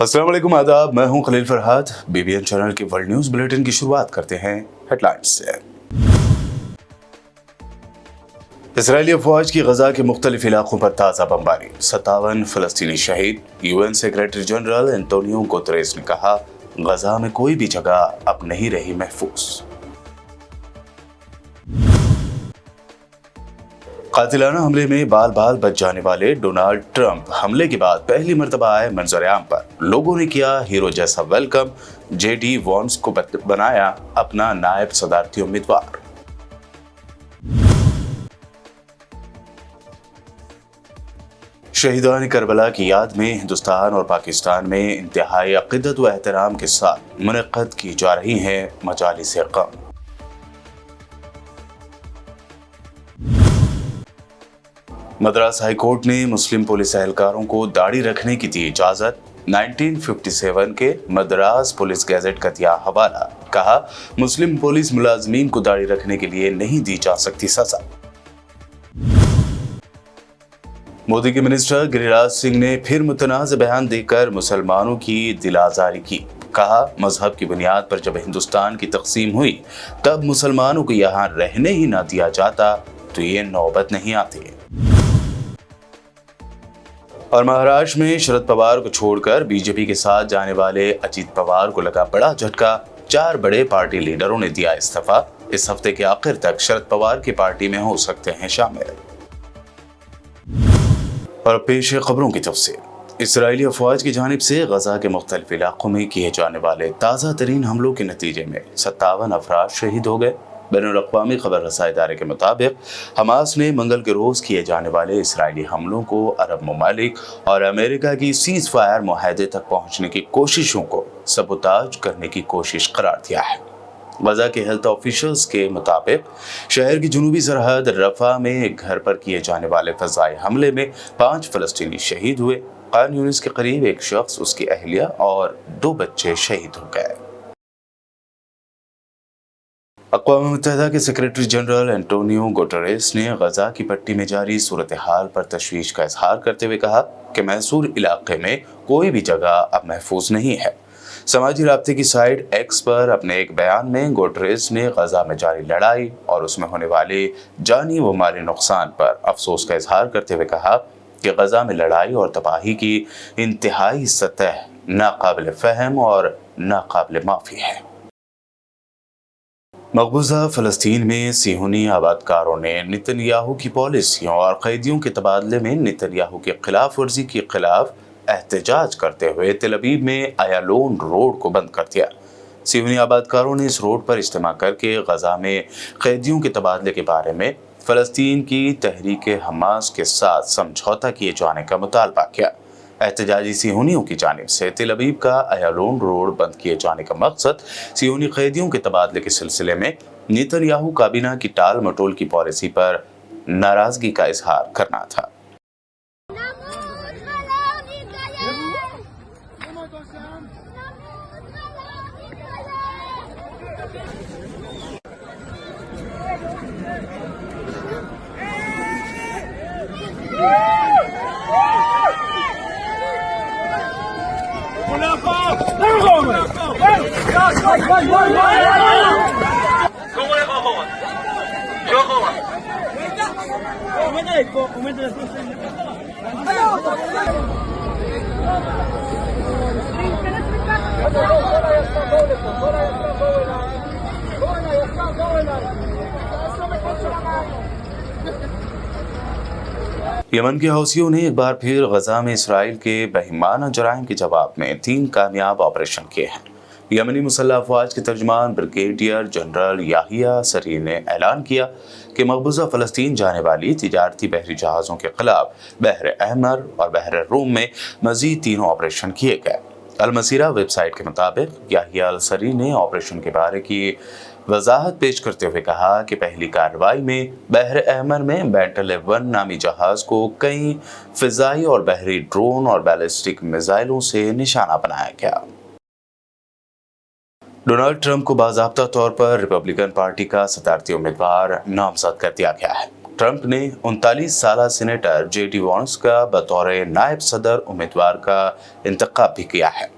अस्सलाम वालेकुम, आदाब। मैं हूं खलील फरहाद। बीबीएन चैनल के वर्ल्ड न्यूज बुलेटिन की शुरुआत करते हैं हेडलाइंस से। इजरायली अफवाज की गजा के मुख्तलिफ इलाकों पर ताज़ा बमबारी, 57 फलस्तीनी शहीद। UN secretary general Antonio Guterres ने कहा, गजा में कोई भी जगह अब नहीं रही महफूज। कातिलाना हमले में बाल बाल बच जाने वाले डोनाल्ड ट्रंप हमले के बाद पहली मर्तबा आए मंजर-ए-आम पर। लोगों ने किया हीरो जैसा वेलकम। जेडी वॉन्स को बनाया अपना नायब सदारती उम्मीदवार। शहीदान करबला की याद में हिंदुस्तान और पाकिस्तान में इंतहाई अक़ीदत व एहतराम के साथ मुनक़्क़द की जा रही हैं मजालिस ग़म। मद्रास हाई कोर्ट ने मुस्लिम पुलिस एहलकारों को दाढ़ी रखने की दी इजाजत। 1957 के मद्रास पुलिस गैजेट का दिया हवाला। कहा, मुस्लिम पुलिस मुलाजमीन को दाढ़ी रखने के लिए नहीं दी जा सकती सजा। मोदी के मिनिस्टर गिरिराज सिंह ने फिर मुतनाज़ बयान देकर मुसलमानों की दिल आज़ारी की। कहा, मजहब की बुनियाद पर जब हिंदुस्तान की तकसीम हुई तब मुसलमानों को यहाँ रहने ही ना दिया जाता तो ये नौबत नहीं आती। और महाराष्ट्र में शरद पवार को छोड़कर बीजेपी के साथ जाने वाले अजीत पवार को लगा बड़ा झटका। 4 बड़े पार्टी लीडरों ने दिया इस्तीफा। इस हफ्ते के आखिर तक शरद पवार की पार्टी में हो सकते हैं शामिल। और पेश है खबरों की तफसील। इजरायली अफवाज की जानिब से गजा के मुख्तलिफ इलाकों में किए जाने वाले ताज़ा तरीन हमलों के नतीजे में 57 अफराद शहीद हो गए। बैनुल-अक़वामी खबर रसाई इदारे के मुताबिक हमास ने मंगल के रोज़ किए जाने वाले इसराइली हमलों को अरब ममालिक और अमेरिका की सीज़ फायर मुआहदे तक पहुँचने की कोशिशों को सबूताज करने की कोशिश करार दिया है। गजा के हेल्थ ऑफिशियल्स के मुताबिक शहर की जुनूबी सरहद रफा में एक घर पर किए जाने वाले फ़ज़ाई हमले में 5 फ़लस्तीनी शहीद हुए। खान यूनिस के करीब एक शख्स, उसकी अहलिया और 2 बच्चे शहीद हो गए। अक़वाम मुत्तहिदा के सेक्रेटरी जनरल एंटोनियो गुतेरेस ने गजा की पट्टी में जारी सूरत हाल पर तशवीश का इजहार करते हुए कहा कि महसूर इलाके में कोई भी जगह अब महफूज नहीं है। समाजी राब्ते की साइट एक्स पर अपने एक बयान में गुतेरेस ने गजा में जारी लड़ाई और उसमें होने वाले जानी व माली नुकसान पर अफसोस का इजहार करते हुए कहा कि गजा में लड़ाई और तबाही की इंतहाई सतह नाकाबिल फ़हम और नाकाबिल माफ़ी है। मकबूजा फ़लस्तीन में सिहोनी आबादकारों ने नेतन्याहू की पॉलिसियों और कैदियों के तबादले में नेतन्याहू की खिलाफ वर्जी के खिलाफ एहतजाज करते हुए तेल अवीव में अयालोन रोड को बंद कर दिया। सिहोनी आबादकारों ने इस रोड पर इज्तिमा करके गजा में कैदियों के तबादले के बारे में फ़लस्तीन की तहरीक हमास के साथ समझौता किए जाने का मुतालबा किया। एहतजाजी सिहोनियों की जानिब से तेल अवीव का अयालोन रोड बंद किए जाने का मकसद सिहोनी कैदियों के तबादले के सिलसिले में नेतन्याहू काबीना की टाल मटोल की पॉलिसी पर नाराजगी का इजहार करना था। यमन के हौसियों ने एक बार फिर गजा में इसराइल के बेईमाना जराइम के जवाब में 3 कामयाब ऑपरेशन किए हैं। यमनी मुसल्लह अफवाज के तर्जमान ब्रिगेडियर जनरल याहिया सरी ने ऐलान किया कि मकबूजा फ़लस्तीन जाने वाली तिजारती बहरी जहाज़ों के खिलाफ बहर अहमर और बहर रूम में मज़ीद 3 ऑपरेशन किए गए। अल मसीरा वेबसाइट के मुताबिक याहिया अल सरी ने ऑपरेशन के बारे की वजाहत पेश करते हुए कहा कि पहली कार्रवाई में बहर अहमर में बैटल 1 नामी जहाज को कई फिजाई और बहरी ड्रोन और बैलिस्टिक मिसाइलों से निशाना बनाया गया। डोनाल्ड ट्रंप को बाज़ाब्ता तौर पर रिपब्लिकन पार्टी का सदारती उम्मीदवार नामजद कर दिया गया है। ट्रंप ने 39 साला सीनेटर जेडी वांस का बतौर नायब सदर उम्मीदवार का इंतखाब भी किया है।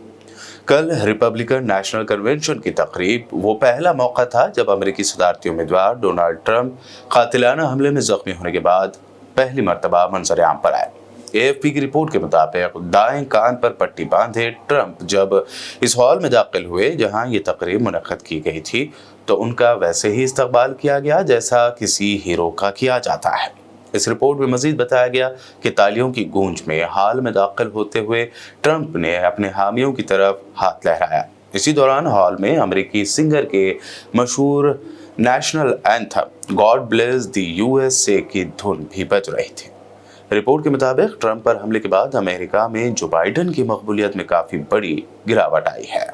कल रिपब्लिकन नेशनल कन्वेंशन की तकरीब वो पहला मौका था जब अमेरिकी सदारती उम्मीदवार डोनाल्ड ट्रंप कातिलाना हमले में जख्मी होने के बाद पहली मर्तबा मंजर आम पर आए। AFP की रिपोर्ट के मुताबिक दाएं कान पर पट्टी बांधे ट्रंप जब इस हॉल में दाखिल हुए जहां ये तकरीब मुनक्कद की गई थी तो उनका वैसे ही इस्तकबाल किया गया जैसा किसी हीरो का किया जाता है। इस रिपोर्ट में मजीद बताया गया कि तालियों की गूंज में हॉल में दाखिल होते हुए ट्रंप ने अपने हामियों की तरफ हाथ लहराया। इसी दौरान हॉल में अमेरिकी सिंगर के मशहूर national anthem God bless the USA की धुन भी बज रही थी। रिपोर्ट के मुताबिक ट्रंप पर हमले के बाद अमेरिका में जो बाइडेन की मकबूलियत में काफी बड़ी गिरावट आई है।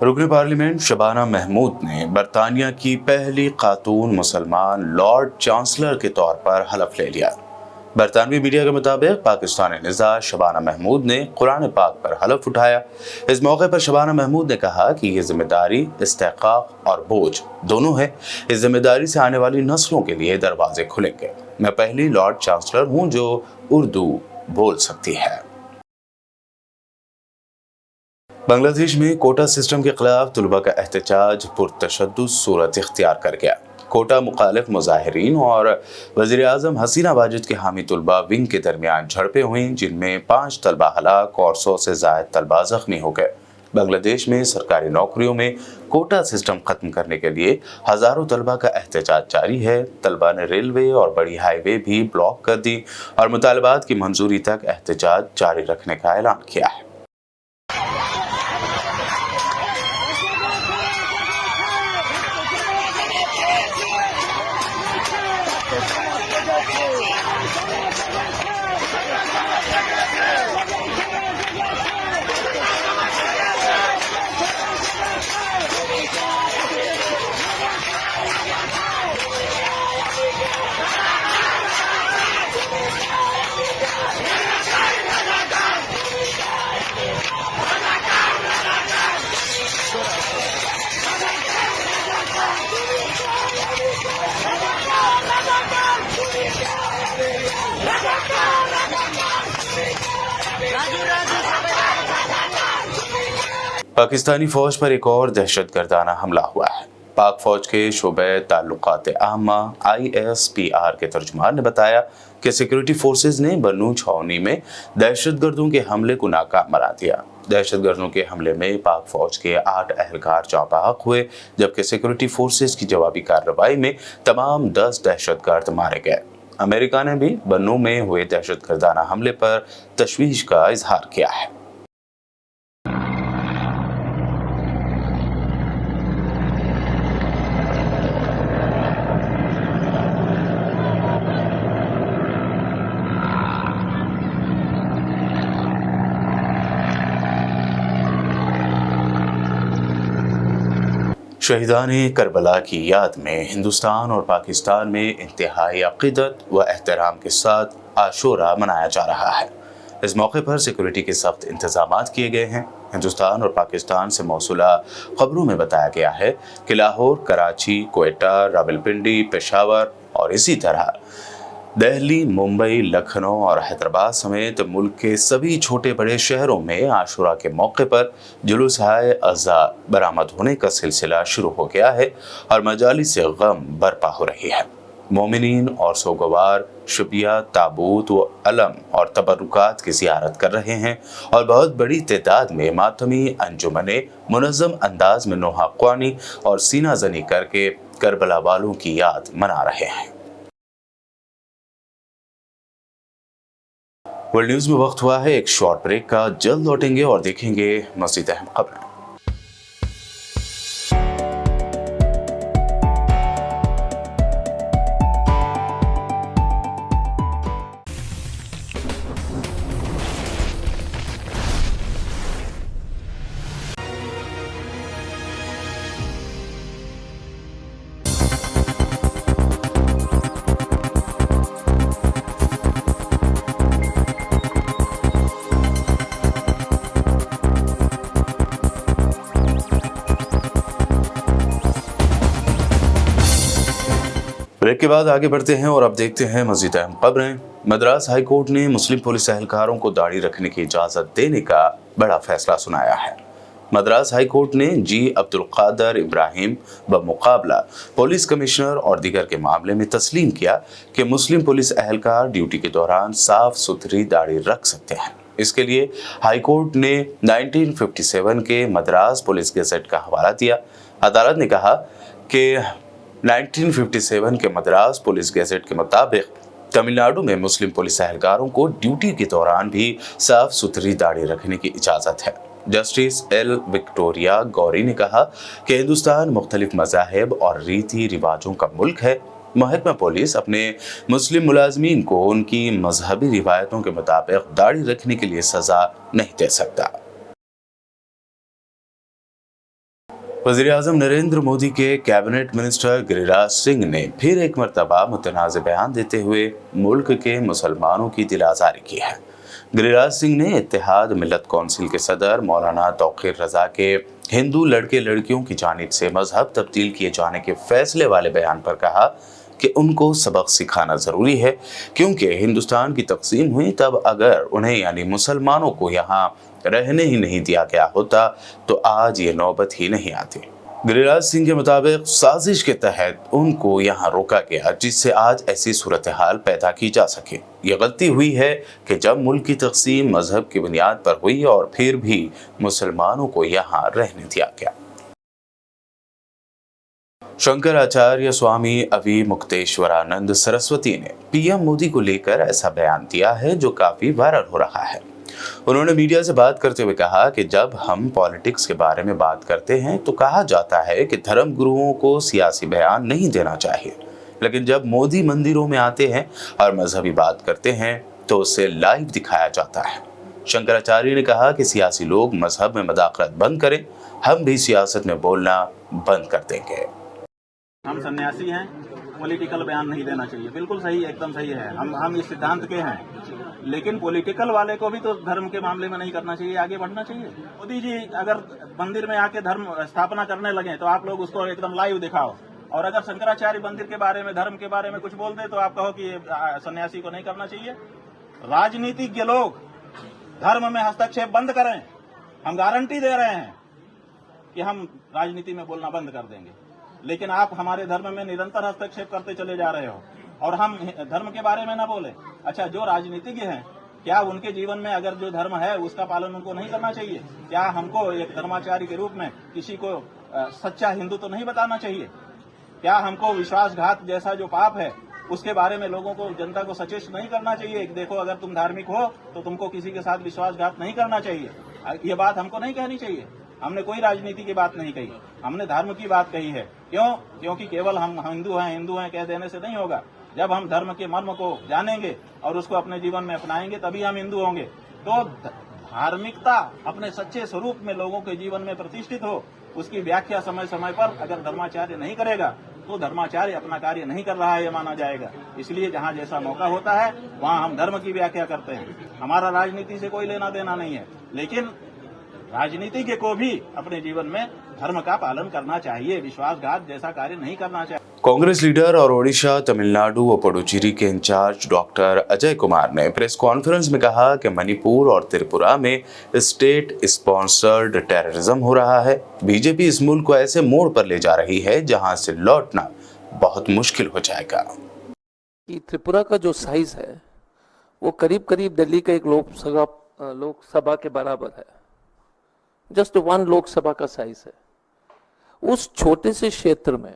रुकन पार्लियामेंट शबाना महमूद ने बरतानिया की पहली खातून मुसलमान लॉर्ड चांसलर के तौर पर हलफ ले लिया। बरतानवी मीडिया के मुताबिक पाकिस्तानी निज़ार शबाना महमूद ने कुरान पाक पर हलफ उठाया। इस मौके पर शबाना महमूद ने कहा कि ये जिम्मेदारी, इस्तेहकाक और बोझ दोनों है। इस जिम्मेदारी से आने वाली नस्लों के लिए दरवाजे खुलेंगे। मैं पहली लॉर्ड चांसलर हूँ जो उर्दू बोल सकती है। बांग्लादेश में कोटा सिस्टम के खिलाफ तुलबा का एहतजाज पुरतशद्दुद सूरत इख्तियार कर गया। कोटा मुखालिफ मुजाहिरीन और वज़ीर आज़म हसीना वाजिद के हामी तुलबा विंग के दरमियान झड़पें हुई जिनमें 5 तलबा हलाक और 100 से ज़ायद तलबा जख्मी हो गए। बांग्लादेश में सरकारी नौकरियों में कोटा सिस्टम खत्म करने के लिए हज़ारों तलबा का एहतजाज जारी है। तलबा ने रेलवे और बड़ी हाईवे भी ब्लॉक कर दी और मुतालबात की मंजूरी तक एहतजाज जारी रखने का ऐलान किया है। पाकिस्तानी फौज पर एक और दहशतगर्दाना हमला हुआ है। पाक फौज के शोबे ताल्लुकात आमा ISPR के तर्जुमान ने बताया कि सिक्योरिटी फोर्सेज ने बन्नू छावनी में दहशतगर्दों के हमले को नाकाम बना दिया। दहशतगर्दों के हमले में पाक फौज के 8 अहलकार जाँ बहक हुए जबकि सिक्योरिटी फोर्सेज की जवाबी कार्रवाई में तमाम 10 दहशतगर्द मारे गए। अमेरिका ने भी बन्नू में हुए दहशतगर्दाना हमले पर तशवीश का इजहार किया है। शहीदान करबला की याद में हिंदुस्तान और पाकिस्तान में इंतहाई अक़ीदत व एहतराम के साथ आशूरा मनाया जा रहा है। इस मौके पर सिक्योरिटी के सख्त इंतजामात किए गए हैं। हिंदुस्तान और पाकिस्तान से मौसूला खबरों में बताया गया है कि लाहौर, कराची, कोयटा, रावलपिंडी, पेशावर और इसी तरह दिल्ली, मुंबई, लखनऊ और हैदराबाद समेत मुल्क के सभी छोटे बड़े शहरों में आशूरा के मौके पर जुलूस-ए अज़ा बरामद होने का सिलसिला शुरू हो गया है और मजालिस से गम बरपा हो रही है। मोमिनीन और सोगवार शुबिया, ताबूत व अलम और तबरुकात की ज़ियारत कर रहे हैं और बहुत बड़ी तादाद में मातमी अंजुमने मुनज़्ज़म अंदाज में नोहा ख्वानी और सीना जनी करके करबला वालों की याद मना रहे हैं। वर्ल्ड न्यूज़ में वक्त हुआ है एक शॉर्ट ब्रेक का। जल्द लौटेंगे और देखेंगे मज़ीद अहम खबरें। ब्रेक के बाद आगे बढ़ते हैं और अब देखते हैं मजीद अहम खबरें। मद्रास हाई कोर्ट ने मुस्लिम पुलिस एहलकारों को दाढ़ी रखने की इजाजत देने का बड़ा फैसला सुनाया है। मद्रास हाई कोर्ट ने जी अब्दुल कादर इब्राहिम बमुकाबला पुलिस कमिश्नर और दीगर के मामले में तस्लीम किया कि मुस्लिम पुलिस एहलकार ड्यूटी के दौरान साफ सुथरी दाढ़ी रख सकते हैं। इसके लिए हाई कोर्ट ने 1957 के मद्रास पुलिस गैजेट का हवाला दिया। अदालत ने कहा कि 1957 के मद्रास पुलिस गैजेट के मुताबिक तमिलनाडु में मुस्लिम पुलिस एहलकारों को ड्यूटी के दौरान भी साफ सुथरी दाढ़ी रखने की इजाज़त है। जस्टिस एल विक्टोरिया गौरी ने कहा कि हिंदुस्तान मुख्तलिफ मज़ाहिब और रीति रिवाजों का मुल्क है। महकमा पुलिस अपने मुस्लिम मुलाजमीन को उनकी मजहबी रिवायतों के मुताबिक दाढ़ी रखने के लिए सज़ा नहीं दे सकता। वज़ीर-ए-आज़म नरेंद्र मोदी के कैबिनेट मिनिस्टर गिरिराज सिंह ने फिर एक मरतबा मुतनाज़ बयान देते हुए मुल्क के मुसलमानों की दिल आज़ारी की है। गिरिराज सिंह ने इत्तेहाद मिल्लत कौंसिल के सदर मौलाना तौक़ीर रज़ा के हिंदू लड़के लड़कियों की जानिब से मजहब तब्दील किए जाने के फैसले वाले बयान पर कहा कि उनको सबक सिखाना ज़रूरी है, क्योंकि हिंदुस्तान की तक़सीम हुई तब अगर उन्हें यानी मुसलमानों को यहाँ रहने ही नहीं दिया गया होता तो आज ये नौबत ही नहीं आती। गिरिराज सिंह के मुताबिक साजिश के तहत उनको यहाँ रोका गया, जिससे आज ऐसी सूरत हाल पैदा की जा सके। ये गलती हुई है कि जब मुल्क की तक़सीम मजहब की बुनियाद पर हुई और फिर भी मुसलमानों को यहाँ रहने दिया गया। शंकराचार्य स्वामी अवि मुक्तेश्वरानंद सरस्वती ने पीएम मोदी को लेकर ऐसा बयान दिया है जो काफी वायरल हो रहा है। उन्होंने मीडिया से बात करते हुए कहा कि जब हम पॉलिटिक्स के बारे में बात करते हैं तो कहा जाता है कि धर्म गुरुओं को सियासी बयान नहीं देना चाहिए, लेकिन जब मोदी मंदिरों में आते हैं और मजहबी बात करते हैं तो उसे लाइव दिखाया जाता है। शंकराचार्य ने कहा कि सियासी लोग मजहब में मदाखलत बंद करें, हम भी सियासत में बोलना बंद कर देंगे। हम सन्यासी हैं, पॉलिटिकल बयान नहीं देना चाहिए। बिल्कुल सही, एकदम सही है। हम इस सिद्धांत के हैं, लेकिन पॉलिटिकल वाले को भी तो धर्म के मामले में नहीं करना चाहिए, आगे बढ़ना चाहिए। मोदी जी अगर मंदिर में आके धर्म स्थापना करने लगे तो आप लोग उसको एकदम लाइव दिखाओ, और अगर शंकराचार्य मंदिर के बारे में, धर्म के बारे में कुछ बोल दे तो आप कहो कि सन्यासी को नहीं करना चाहिए। राजनीतिज्ञ लोग धर्म में हस्तक्षेप बंद करें। हम गारंटी दे रहे हैं कि हम राजनीति में बोलना बंद कर देंगे, लेकिन आप हमारे धर्म में निरंतर हस्तक्षेप करते चले जा रहे हो और हम धर्म के बारे में ना बोले। अच्छा, जो राजनीतिज्ञ हैं, क्या उनके जीवन में अगर जो धर्म है उसका पालन उनको नहीं करना चाहिए? क्या हमको एक धर्माचार्य के रूप में किसी को सच्चा हिंदू तो नहीं बताना चाहिए? क्या हमको विश्वासघात जैसा जो पाप है उसके बारे में लोगों को, जनता को सचेत नहीं करना चाहिए? देखो, अगर तुम धार्मिक हो तो तुमको किसी के साथ विश्वासघात नहीं करना चाहिए। ये बात हमको नहीं कहनी चाहिए। हमने कोई राजनीति की बात नहीं कही, हमने धर्म की बात कही है। क्यों? क्योंकि केवल हम हिंदू हैं कह देने से नहीं होगा। जब हम धर्म के मर्म को जानेंगे और उसको अपने जीवन में अपनाएंगे तभी हम हिंदू होंगे। तो धार्मिकता अपने सच्चे स्वरूप में लोगों के जीवन में प्रतिष्ठित हो, उसकी व्याख्या समय समय पर अगर धर्माचार्य नहीं करेगा तो धर्माचार्य अपना कार्य नहीं कर रहा है, ये माना जाएगा। इसलिए जहाँ जैसा मौका होता है वहाँ हम धर्म की व्याख्या करते हैं। हमारा राजनीति से कोई लेना देना नहीं है, लेकिन राजनीतिज्ञ को भी अपने जीवन में धर्म का पालन करना चाहिए, विश्वासघात जैसा कार्य नहीं करना चाहिए। कांग्रेस लीडर और ओडिशा, तमिलनाडु व पुडुचेरी के इंचार्ज डॉक्टर अजय कुमार ने प्रेस कॉन्फ्रेंस में कहा कि मणिपुर और त्रिपुरा में स्टेट स्पॉन्सर्ड टेररिज्म हो रहा है। बीजेपी इस मुल्क को ऐसे मोड़ पर ले जा रही है जहां से लौटना बहुत मुश्किल हो जाएगा। त्रिपुरा का जो साइज है वो करीब करीब दिल्ली का एक लोकसभा के बराबर है। जस्ट 1 लोकसभा का साइज है। उस छोटे से क्षेत्र में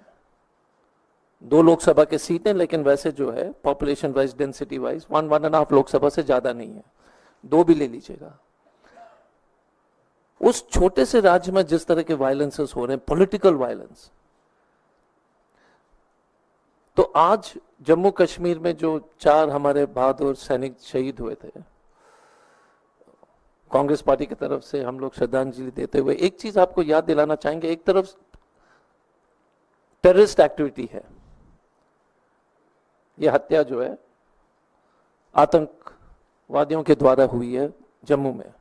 2 लोकसभा के सीट हैं, लेकिन वैसे जो है population wise, density wise 1.5 Lok Sabha से ज्यादा नहीं है, 2 भी ले लीजिएगा। उस छोटे से राज्य में जिस तरह के वायलेंसेस हो रहे हैं, पॉलिटिकल वायलेंस, तो आज जम्मू कश्मीर में जो 4 हमारे बहादुर सैनिक शहीद हुए थे, कांग्रेस पार्टी की तरफ से हम लोग श्रद्धांजलि देते हुए एक चीज आपको याद दिलाना चाहेंगे। एक तरफ टेररिस्ट एक्टिविटी है, ये हत्या जो है आतंकवादियों के द्वारा हुई है जम्मू में।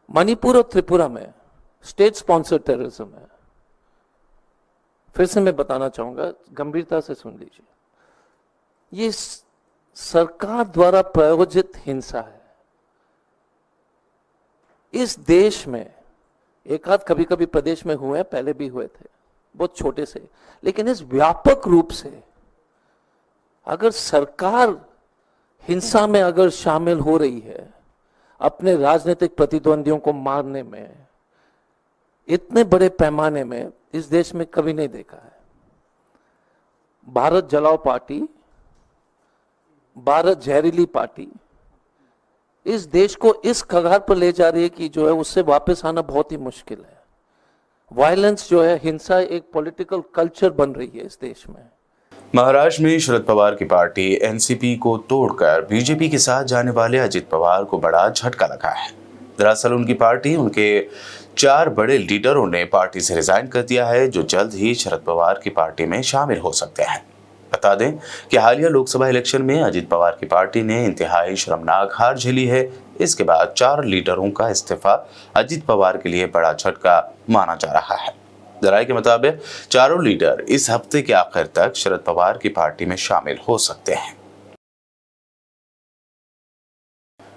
मणिपुर और त्रिपुरा में स्टेट स्पॉन्सर्ड टेररिज्म है। फिर से मैं बताना चाहूंगा, गंभीरता से सुन लीजिए, ये सरकार द्वारा प्रायोजित हिंसा है। इस देश में एक आध कभी कभी प्रदेश में हुए, पहले भी हुए थे, बहुत छोटे से, लेकिन इस व्यापक रूप से अगर सरकार हिंसा में अगर शामिल हो रही है, अपने राजनीतिक प्रतिद्वंदियों को मारने में, इतने बड़े पैमाने में इस देश में कभी नहीं देखा है। भारत जलाओ पार्टी, भारत जहरीली पार्टी इस देश को इस कगार पर ले जा रही है कि जो है उससे वापस आना बहुत ही मुश्किल है। वायलेंस जो है, हिंसा एक पॉलिटिकल कल्चर बन रही है इस देश में। महाराष्ट्र में शरद पवार की पार्टी एनसीपी को तोड़कर बीजेपी के साथ जाने वाले अजित पवार को बड़ा झटका लगा है। दरअसल उनकी पार्टी, उनके 4 बड़े लीडरों ने पार्टी से रिजाइन कर दिया है, जो जल्द ही शरद पवार की पार्टी में शामिल हो सकते हैं। बता दें कि हालिया लोकसभा इलेक्शन में अजित पवार की पार्टी ने इंतहाई शर्मनाक हार झेली है। इसके बाद 4 लीडरों का इस्तीफा अजित पवार के लिए बड़ा झटका माना जा रहा है। जराये के मुताबिक चारों लीडर इस हफ्ते के आखिर तक शरद पवार की पार्टी में शामिल हो सकते हैं।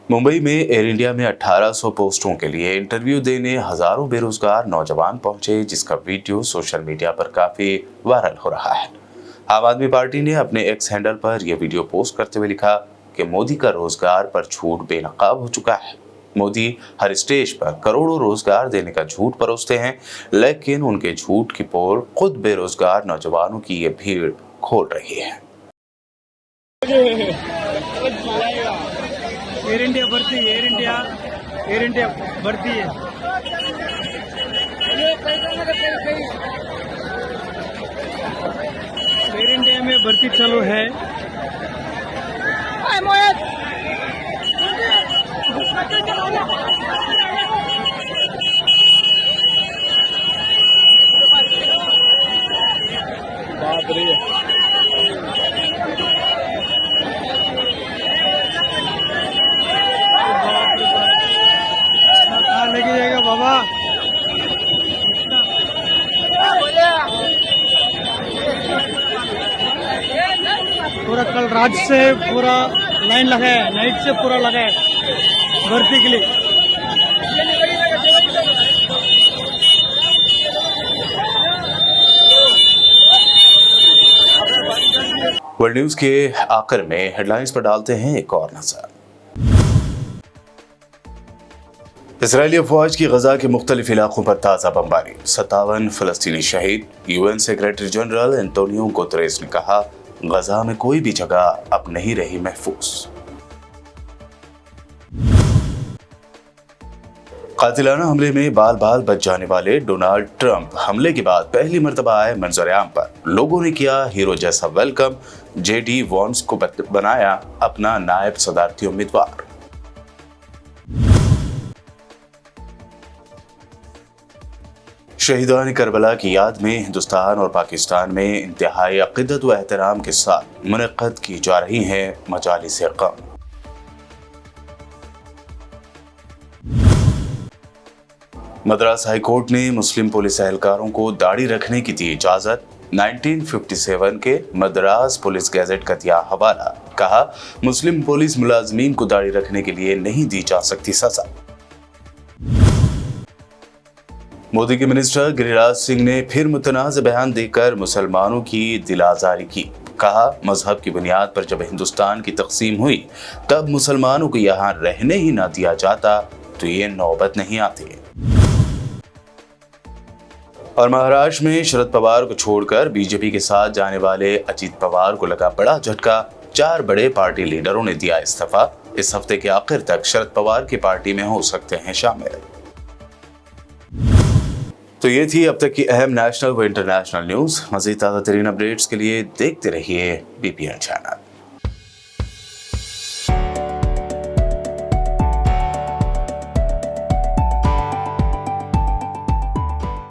मुंबई में एयर इंडिया में 1800 पोस्टों के लिए इंटरव्यू देने हजारों बेरोजगार नौजवान पहुंचे, जिसका वीडियो सोशल मीडिया पर काफी वायरल हो रहा है। आम आदमी पार्टी ने अपने एक्स हैंडल पर यह वीडियो पोस्ट करते हुए लिखा कि मोदी का रोजगार पर झूठ बेनकाब हो चुका है। मोदी हर स्टेज पर करोड़ों रोजगार देने का झूठ परोसते हैं, लेकिन उनके झूठ की पोल खुद बेरोजगार नौजवानों की ये भीड़ खोल रही है। एयर इंडिया भर्ती है। एयर इंडिया में भर्ती चालू है। बाप रे, लेके जाएगा बाबा। पूरा कल रात से पूरा लाइन लगा है, नाइट से पूरा लगा है भर्ती के लिए। वर्ल्ड न्यूज के आखिर में हेडलाइंस पर डालते हैं एक और नजर। इजरायली अफवाज की गजा के मुख्तलिफ इलाकों पर ताज़ा बमबारी, 57 फलस्तीनी शहीद। UN secretary general Antonio Guterres ने कहा, गजा में कोई भी जगह अब नहीं रही महफूज। कातिलाना हमले में बाल बाल बच जाने वाले डोनाल्ड ट्रंप हमले के बाद पहली मर्तबा आए मंजर-ए-आम पर। लोगों ने किया हीरो जैसा वेलकम। जेडी वॉन्स को बनाया अपना नायब सदारती उम्मीदवार। शहीदान करबला की याद में हिंदुस्तान और पाकिस्तान में इंतहाई अक़ीदत व एहतराम के साथ मुनक़्क़द की जा रही हैं मजालिस ग़म। मद्रास हाई कोर्ट ने मुस्लिम पुलिस एहलकारों को दाढ़ी रखने की दी इजाजत। 1957 के मद्रास पुलिस गैजेट का दिया हवाला, कहा मुस्लिम पुलिस मुलाजमीन को दाढ़ी रखने के लिए नहीं दी जा सकती सजा। मोदी के मिनिस्टर गिरिराज सिंह ने फिर मुतनाज़ बयान देकर मुसलमानों की दिल आज़ारी की। कहा, मजहब की बुनियाद पर जब हिंदुस्तान की तकसीम हुई तब मुसलमानों को यहाँ रहने ही ना दिया जाता तो ये नौबत नहीं आती। और महाराष्ट्र में शरद पवार को छोड़कर बीजेपी के साथ जाने वाले अजित पवार को लगा बड़ा झटका। 4 बड़े पार्टी लीडरों ने दिया इस्तीफा। इस हफ्ते के आखिर तक शरद पवार की पार्टी में हो सकते हैं शामिल। तो ये थी अब तक की अहम नेशनल व इंटरनेशनल न्यूज। मज़ीद ताज़ा तरीन अपडेट्स के लिए देखते रहिए बीपीएन चैनल।